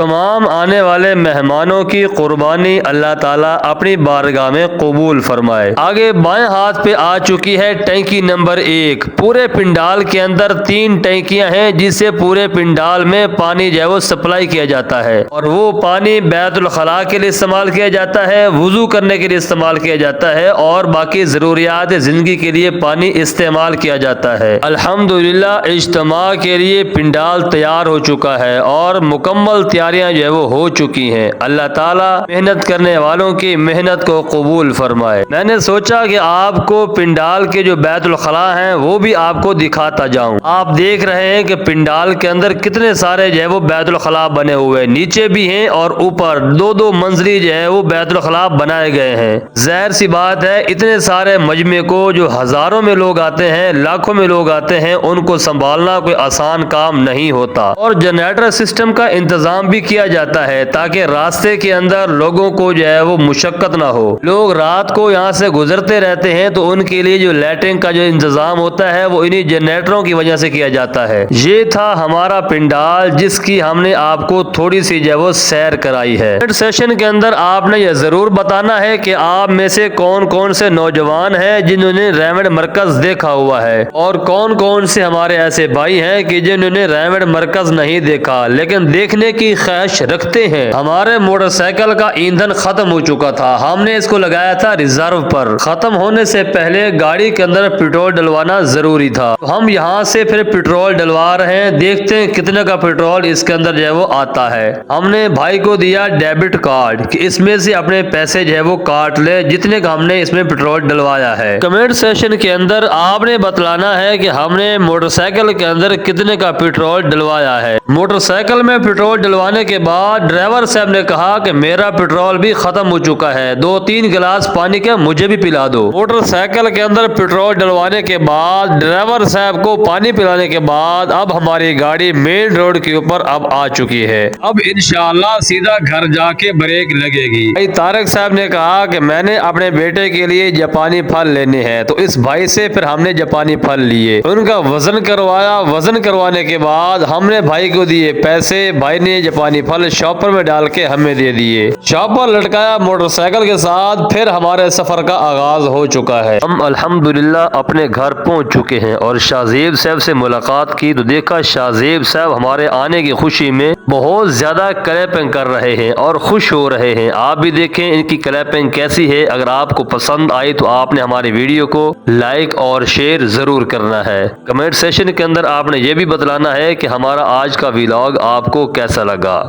تمام آنے والے مہمانوں کی قربانی اللہ تعالیٰ اپنی بارگاہ میں قبول فرمائے۔ آگے بائیں ہاتھ پہ آ چکی ہے ٹینکی نمبر 1۔ پورے پنڈال کے اندر 3 ٹینکیاں ہیں جس سے پورے پنڈال میں پانی جو ہے وہ سپلائی کیا جاتا ہے، اور وہ پانی بیت الخلاء کے لیے استعمال کیا جاتا ہے، وضو کرنے کے لیے استعمال کیا جاتا ہے، اور باقی ضروریات زندگی کے لیے پانی استعمال کیا جاتا ہے۔ الحمدللہ اجتماع کے لیے پنڈال تیار ہو چکا ہے اور مکمل تیاریاں جو ہے وہ ہو چکی ہیں۔ اللہ تعالیٰ محنت کرنے والوں کی محنت کو قبول فرمائے۔ میں نے سوچا کہ آپ کو پنڈال کے جو بیت الخلاء ہیں وہ بھی آپ کو دکھاتا جاؤں۔ آپ دیکھ رہے ہیں کہ پنڈال کے اندر کتنے سارے جو ہے وہ بیت الخلاء بنے ہوئے، نیچے بھی ہیں اور اوپر 2 منزلی جو ہے وہ بیت الخلاء بنائے گئے ہیں۔ ظاہر سی بات ہے اتنے سارے مجمع کو جو ہزاروں میں لوگ آتے ہیں، لاکھوں میں لوگ آتے ہیں، ان کو سنبھالنا کوئی آسان کام نہیں ہوتا، اور جنریٹر سسٹم کا انتظام بھی کیا جاتا ہے تاکہ راستے کے اندر لوگوں کو جو ہے وہ مشقت نہ ہو۔ لوگ رات کو یہاں سے گزرتے رہتے ہیں تو ان کے لیے جو لائٹنگ کا جو انتظام ہوتا ہے وہ انہی جنریٹروں کی وجہ سے کیا جاتا ہے۔ یہ تھا ہمارا پنڈال جس کی ہم نے آپ کو تھوڑی سی جو ہے وہ سیر کرائی ہے۔ سیشن کے اندر آپ نے یہ ضرور بتانا ہے کہ آپ میں سے کون کون سے نوجوان ہیں جنہوں نے ریمنڈ مرکز دیکھا ہوا ہے، اور کون کون سے ہمارے ایسے بھائی ہیں کہ جنہوں نے ریمنڈ مرکز نہیں دیکھا لیکن دیکھنے کی خواہش رکھتے ہیں۔ ہمارے موٹر سائیکل کا ایندھن ختم ہو چکا تھا، ہم نے اس کو لگایا تھا ریزرو پر۔ ختم ہونے سے پہلے گاڑی کے اندر پیٹرول ڈلوانا ضروری تھا، ہم یہاں سے پھر پیٹرول ڈلوا رہے ہیں، دیکھتے ہیں کتنے کا پیٹرول اس کے اندر جو ہے وہ آتا ہے۔ ہم نے بھائی کو دیا ڈیبٹ کارڈ کہ اس میں سے اپنے پیسے جو ہے وہ کاٹ لے جتنے کا ہم نے اس میں پیٹرول ڈلوایا ہے۔ کمنٹ سیشن کے اندر آپ نے بتلانا ہے کہ ہم نے موٹر سائیکل کے اندر کتنے کا پیٹرول ڈلوایا ہے۔ موٹر سائیکل میں پیٹرول ڈلوانے کے بعد ڈرائیور صاحب نے کہا کہ میرا پیٹرول بھی ختم ہو چکا ہے، 2-3 گلاس پانی کے مجھے بھی پلا دو۔ موٹر سائیکل کے اندر پیٹرول ڈلوانے کے بعد ڈرائیور صاحب کو پانی پلانے کے بعد اب ہماری گاڑی مین روڈ کے اوپر اب آ چکی ہے۔ اب انشاءاللہ سیدھا گھر جا کے بریک لگے گی۔ بھائی طارق صاحب نے کہا کہ میں نے اپنے بیٹے کے لیے جاپانی پھل لینے ہیں، تو اس بھائی سے پھر ہم نے جاپانی پھل لیے، ان کا وزن کروایا۔ وزن کروانے کے بعد ہم نے بھائی کو دیے پیسے، بھائی نے جاپانی پھل شاپر میں ڈال کے ہمیں دے دیے۔ شاپر لٹکایا موٹر سائیکل کے ساتھ، پھر ہمارے سفر کا آغاز ہو چکا ہے۔ ہم الحمدللہ اپنے گھر پہنچ چکے ہیں اور شاہ زیب صاحب سے ملاقات کی تو دیکھا شاہ زیب صاحب ہمارے آنے کی خوشی میں بہت زیادہ کلیپنگ کر رہے ہیں اور خوش ہو رہے ہیں۔ آپ بھی دیکھیں ان کی کلیپنگ کیسی ہے۔ اگر آپ کو پسند آئی تو آپ نے ہماری ویڈیو کو لائک اور شیئر ضرور کرنا ہے۔ کمنٹ سیشن کے اندر آپ نے یہ بھی بتلانا ہے کہ ہمارا آج کا ویلاگ آپ کو کیسا لگا۔